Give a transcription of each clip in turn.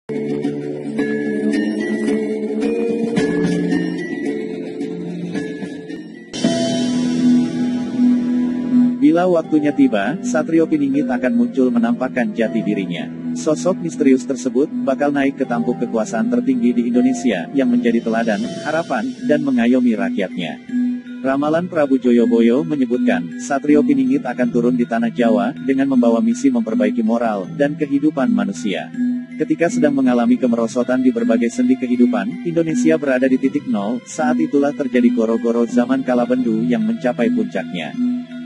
Bila waktunya tiba, Satrio Piningit akan muncul menampakkan jati dirinya. Sosok misterius tersebut bakal naik ke tampuk kekuasaan tertinggi di Indonesia, yang menjadi teladan, harapan, dan mengayomi rakyatnya. Ramalan Prabu Joyoboyo menyebutkan, Satrio Piningit akan turun di tanah Jawa, dengan membawa misi memperbaiki moral, dan kehidupan manusia. Ketika sedang mengalami kemerosotan di berbagai sendi kehidupan, Indonesia berada di titik nol, saat itulah terjadi goro-goro zaman Kalabendu yang mencapai puncaknya.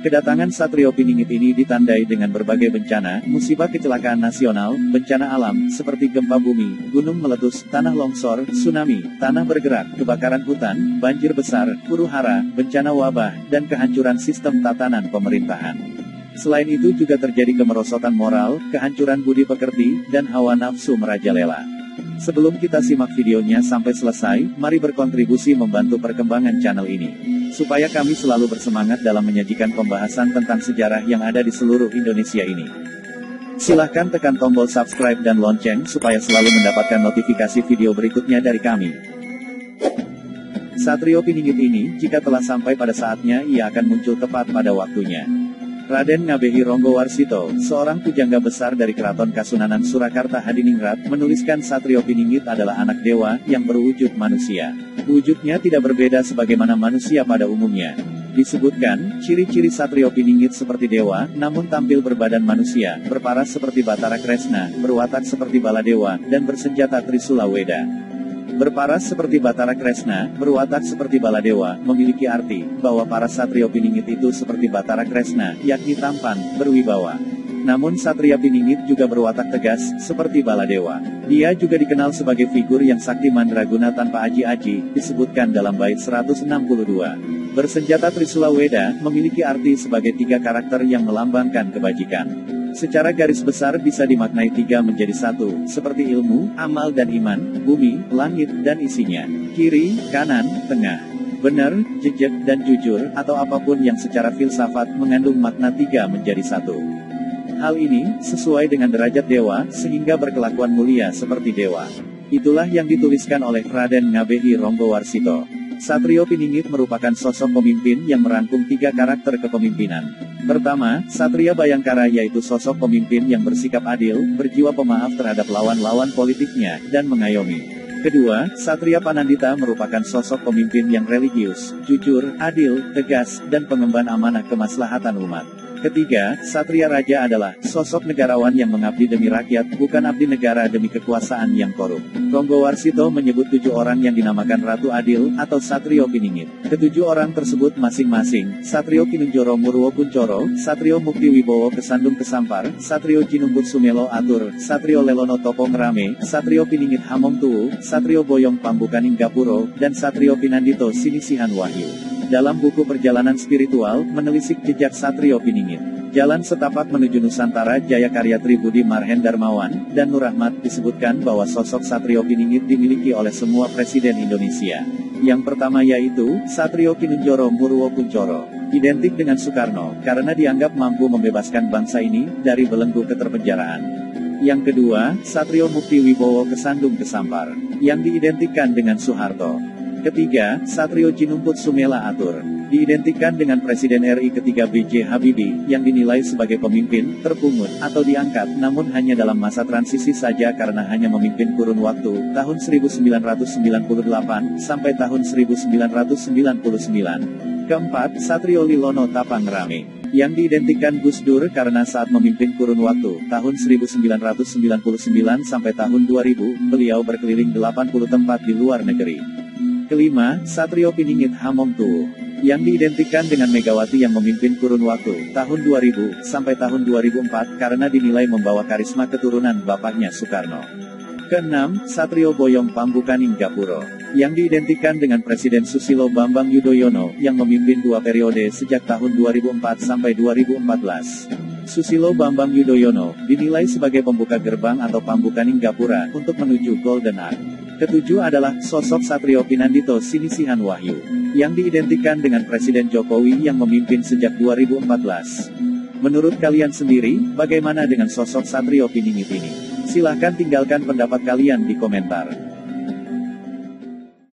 Kedatangan Satrio Piningit ini ditandai dengan berbagai bencana, musibah kecelakaan nasional, bencana alam, seperti gempa bumi, gunung meletus, tanah longsor, tsunami, tanah bergerak, kebakaran hutan, banjir besar, huru-hara, bencana wabah, dan kehancuran sistem tatanan pemerintahan. Selain itu juga terjadi kemerosotan moral, kehancuran budi pekerti, dan hawa nafsu merajalela. Sebelum kita simak videonya sampai selesai, mari berkontribusi membantu perkembangan channel ini. Supaya kami selalu bersemangat dalam menyajikan pembahasan tentang sejarah yang ada di seluruh Indonesia ini. Silahkan tekan tombol subscribe dan lonceng supaya selalu mendapatkan notifikasi video berikutnya dari kami. Satrio Piningit ini, jika telah sampai pada saatnya, ia akan muncul tepat pada waktunya. Raden Ngabehi Ronggowarsito, seorang pujangga besar dari Keraton Kasunanan Surakarta Hadiningrat, menuliskan Satrio Piningit adalah anak dewa, yang berwujud manusia. Wujudnya tidak berbeda sebagaimana manusia pada umumnya. Disebutkan, ciri-ciri Satrio Piningit seperti dewa, namun tampil berbadan manusia, berparas seperti Batara Kresna, berwatak seperti Baladewa, dan bersenjata Trisula Weda. Berparas seperti Batara Kresna, berwatak seperti Baladewa, memiliki arti bahwa para Satrio Piningit itu seperti Batara Kresna, yakni tampan, berwibawa. Namun Satria Piningit juga berwatak tegas, seperti Baladewa. Dia juga dikenal sebagai figur yang sakti mandraguna tanpa aji-aji, disebutkan dalam bait 162. Bersenjata Trisula Weda, memiliki arti sebagai tiga karakter yang melambangkan kebajikan. Secara garis besar bisa dimaknai tiga menjadi satu, seperti ilmu, amal dan iman, bumi, langit, dan isinya. Kiri, kanan, tengah. Benar, jejak, dan jujur, atau apapun yang secara filsafat mengandung makna tiga menjadi satu. Hal ini, sesuai dengan derajat dewa, sehingga berkelakuan mulia seperti dewa. Itulah yang dituliskan oleh Raden Ngabehi Ronggowarsito. Satrio Piningit merupakan sosok pemimpin yang merangkum tiga karakter kepemimpinan. Pertama, Satria Bayangkara yaitu sosok pemimpin yang bersikap adil, berjiwa pemaaf terhadap lawan-lawan politiknya, dan mengayomi. Kedua, Satria Panandita merupakan sosok pemimpin yang religius, jujur, adil, tegas, dan pengemban amanah kemaslahatan umat. Ketiga, Satria Raja adalah sosok negarawan yang mengabdi demi rakyat, bukan abdi negara demi kekuasaan yang korup. Ronggowarsito menyebut 7 orang yang dinamakan Ratu Adil, atau Satrio Piningit. Ketujuh orang tersebut masing-masing, Satrio Kinunjoro Murwo Kuncoro, Satrio Mukti Wibowo Kesandung Kesampar, Satrio Jinumbut Sumelo Atur, Satrio Lelono Topo Ngerame, Satrio Piningit Hamong Tuwu, Satrio Boyong Pambukaning Gapuro, dan Satrio Pinandito Sinisihan Wahyu. Dalam buku Perjalanan Spiritual, menelisik jejak Satrio Piningit. Jalan setapak menuju Nusantara Jaya karya Tribudi Marhen Darmawan, dan Nur Rahmat disebutkan bahwa sosok Satrio Piningit dimiliki oleh semua presiden Indonesia. Yang pertama yaitu, Satrio Kinunjoro Murwo Kuncoro. Identik dengan Soekarno, karena dianggap mampu membebaskan bangsa ini, dari belenggu keterpenjaraan. Yang kedua, Satrio Mukti Wibowo Kesandung Kesampar, yang diidentikan dengan Soeharto. Ketiga, Satrio Jinumbut Sumela Atur, diidentikan dengan Presiden RI ketiga B.J. Habibie, yang dinilai sebagai pemimpin, terpungut, atau diangkat, namun hanya dalam masa transisi saja karena hanya memimpin kurun waktu, tahun 1998, sampai tahun 1999. Keempat, Satrio Lilono Tapangrame, yang diidentikan Gus Dur karena saat memimpin kurun waktu, tahun 1999 sampai tahun 2000, beliau berkeliling 80 tempat di luar negeri. Kelima, Satrio Piningit Hamong Tuwu, yang diidentikan dengan Megawati yang memimpin kurun waktu, tahun 2000, sampai tahun 2004, karena dinilai membawa karisma keturunan bapaknya Soekarno. Keenam, Satrio Boyong Pambukaning Gapuro, yang diidentikan dengan Presiden Susilo Bambang Yudhoyono, yang memimpin 2 periode sejak tahun 2004 sampai 2014. Susilo Bambang Yudhoyono, dinilai sebagai pembuka gerbang atau Pambukaning Gapura, untuk menuju Golden Age. Ketujuh adalah sosok Satrio Pinandito Sinisihan Wahyu, yang diidentikan dengan Presiden Jokowi yang memimpin sejak 2014. Menurut kalian sendiri, bagaimana dengan sosok Satrio Piningit ini? Silahkan tinggalkan pendapat kalian di komentar.